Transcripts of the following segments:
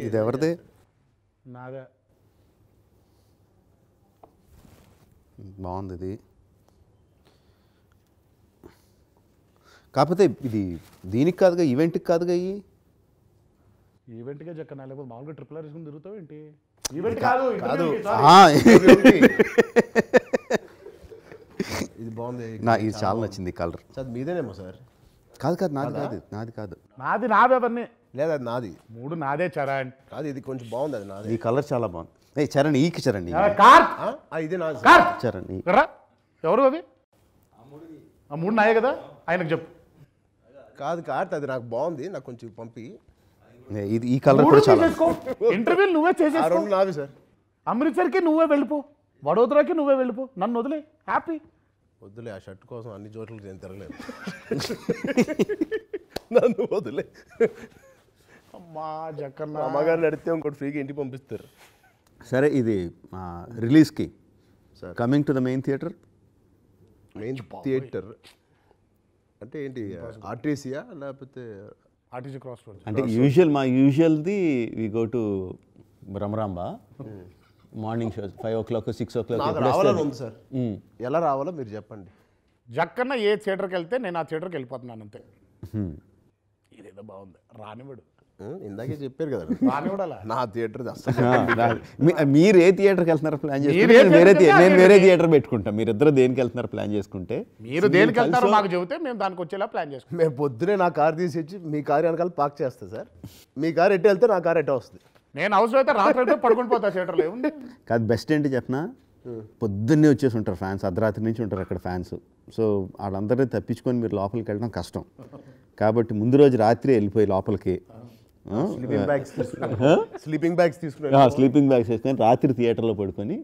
ఇది ఎవరిది? నాదే. బాగుంది ఇది. కాకపోతే ఇది దీనికి కాదుగా, ఈవెంట్కి కాదుగా. ఈవెంట్గా జక్కన లేకపోతే మామూలుగా ట్రిపుల్ ఆర్ వేసుకుని తిరుగుతావు ఏంటి? ఈవెంట్ కాదు. ఇది బాగుంది. ఇది చాలా నచ్చింది కలర్. Sir మీదేనేమో sir? కాదు కాదు, నాది కాదు. నాది అవన్నీ లేదా అది నాది. 3 నాదే చరణ్. కాదు ఇది కొంచెం బాగుంది, అది నాది. ఈ కలర్ చాలా బాగుంది. చరణ్ ఈకి చరణ్ ఇదే నాది చరణ్. ఎవరు అవి? ఆ 3 నాయే కదా, ఆయనకు చెప్పు. కాదు కార్త్, అది నాకు బాగుంది, నాకు కొంచెం పంపి. ఇది ఈ కలర్ కూడా చాలా. ఇంటర్వ్యూలు నువ్వే చేసేసుకో. 2 నావి సార్. అమృత్సర్కి నువ్వే వెళ్ళిపో, వడోదరాకి నువ్వే వెళ్ళిపో, నన్ను వదిలే. హ్యాపీ. వద్దులే, ఆ షర్ట్ కోసం అన్ని చోట్లకి నేను తిరగలేదు. నన్ను వదిలే. అమ్మా జక్కన్న, అమ్మగారిని అడిగితే ఇంకోటి ఫ్రీగా ఇంటికి పంపిస్తారు. సరే, ఇది రిలీజ్కి coming to the main theatre. Main theatre అంటే ఏంటి? ఆర్టీసీయా లేకపోతే ఆర్టీసీ క్రాస్ రోడ్? అంటే మా యూజువల్ది we go to Bhramaramba. Morning shows 5 o'clock 6 o'clock. రావాలని ఉంది సార్. ఎలా రావాలో మీరు చెప్పండి. జక్కన్న ఏ థియేటర్కి వెళ్తే నేను ఆ థియేటర్కి వెళ్ళిపోతున్నాను అంతే. ఇదేదో బాగుంది, రానివాడు. ఇందాకే చెప్పారు కదా, రానివాడాలా? నా థియేటర్ అసలు. మీరు ఏ థియేటర్కి వెళ్తున్నారు ప్లాన్ చేసుకుంటే నేను వేరే థియేటర్ పెట్టుకుంటా. మీరిద్దరు దేనికి వెళ్తున్నారు ప్లాన్ చేసుకుంటే, మీరు దేనికి వెళ్తారో మాకు చెబితే మేము దానికి వచ్చేలా ప్లాన్ చేసుకుంటాం. మేము పొద్దునే నా కార్ తీసి వచ్చి మీ కార్ వెనకాల పార్క్ చేస్తా సార్. మీ కార్ ఎట్టు వెళ్తే నా కార్ ఎట్ట వస్తుంది. నేను అవసరం అయితే రాత్రి అయితే పడుకుని పోతా థియేటర్లో. ఏముంది? కాదు, బెస్ట్ ఏంటి చెప్పనా, పొద్దున్నే వచ్చేసి ఉంటారు ఫ్యాన్స్, అర్ధరాత్రి నుంచి ఉంటారు అక్కడ ఫ్యాన్స్. సో వాళ్ళందరినీ తప్పించుకొని మీరు లోపలికి వెళ్ళడం కష్టం. కాబట్టి ముందు రోజు రాత్రి వెళ్ళిపోయి లోపలికి స్లీపింగ్ బ్యాగ్స్ వేసుకొని రాత్రి థియేటర్లో పడుకొని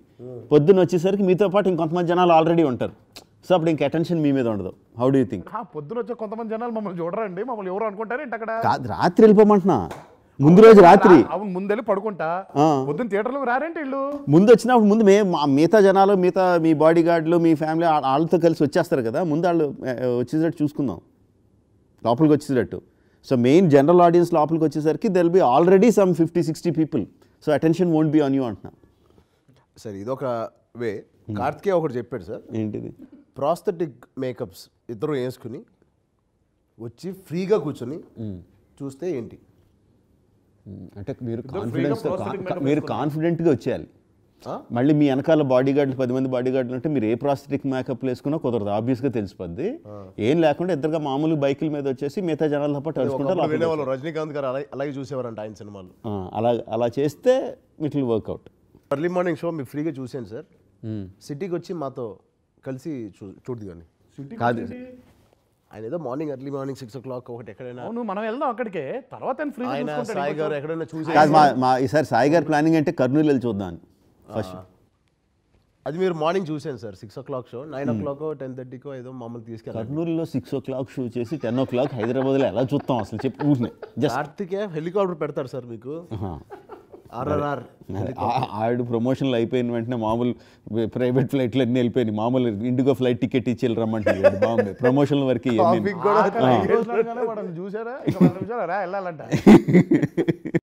పొద్దున్న వచ్చేసరికి మీతో పాటు ఇంకొంతమంది జనాలు ఆల్రెడీ ఉంటారు. సో అప్పుడు ఇంక అటెన్షన్ మీ మీద ఉండదు. How do you think? పొద్దున వచ్చే కొంతమంది జనాలు మమ్మల్ని చూడరండి, మమ్మల్ని ఎవరు అనుకుంటారు ఏంటి అక్కడ? కాదు, రాత్రి వెళ్ళిపోమంటున్నా. ముందు రోజు రాత్రి. అవును, ముందెళ్ళి పడుకుంటా. పొద్దున్న థియేటర్లోకి రారేంటి వీళ్ళు? ముందు వచ్చినప్పుడు ముందు మిగతా జనాలు, మీ బాడీ గార్డులు, మీ ఫ్యామిలీ వాళ్ళతో కలిసి వచ్చేస్తారు కదా, ముందు వాళ్ళు వచ్చేటట్టు చూసుకుందాం, లోపలికి వచ్చేటట్టు. సో మెయిన్ జనరల్ ఆడియన్స్ లోపలికి వచ్చేసరికి they'll be already some 50-60 people. So attention won't be on you అంటున్నా. సార్ ఇదొక వే. కార్తికేయ ఒకటి చెప్పాడు సార్. ఏంటిది? ప్రాస్థెటిక్ మేకప్స్ ఇద్దరు వేసుకుని వచ్చి ఫ్రీగా కూర్చొని చూస్తే ఏంటి అంటే మీరు కాన్ఫిడెంట్గా వచ్చేయాలి. మళ్ళీ మీ వెనకాల బాడీ గార్డులు 10 మంది బాడీ గార్డులు ఉంటే మీరు ఏ ప్రాస్థెటిక్ మేకప్ వేసుకున్నా కుదరదు, ఆబ్వియస్గా తెలిసిపోద్ది. ఏం లేకుండా ఇద్దరుగా మామూలు బైకుల మీద వచ్చేసి మిగతా జనాలతో పాటు అడుచుకుంటారు. రజనీకాంత్ గారు అలాగే చూసేవారంట ఆయన సినిమాలు. అలా చేస్తే it will work out. Early morning show మీరు ఫ్రీగా చూసాను సార్. సిటీకి వచ్చి మాతో కలిసి చూడదు కానీ కాదు, ఆయన ఏదో ఎర్లీ మార్నింగ్ 6 o'clock ఒకటి ఎక్కడైనా. అవును, మనం వెళ్దాం అక్కడికే. తర్వాత ఆయన సాయి గారు ఎక్కడైనా చూసి ఈసారి సాయి గారి ప్లానింగ్ అంటే కర్నూలు వెళ్ళి చూద్దాం ఫస్ట్. అది మీరు మార్నింగ్ చూసాను సార్. 6 o'clock షో 9 o'clock 10:30 ఏదో మమ్మల్ని తీసుకెళ్ళి కర్నూలులో 6 o'clock షో చేసి 10 o'clock హైదరాబాద్లో ఎలా చూస్తాం అసలు చెప్పు. కార్తికేయ హెలికాప్టర్ పెడతారు సార్ మీకు. RRR ఆవిడ ప్రమోషన్లు అయిపోయిన వెంటనే మామూలు ప్రైవేట్ ఫ్లైట్లు అన్నీ వెళ్ళిపోయినాయి. మామూలు ఇండిగో ఫ్లైట్ టికెట్ ఇచ్చి రమ్మంటే బాగుంది. ప్రమోషన్ల వరకు చూసారా? వెళ్ళాలంట.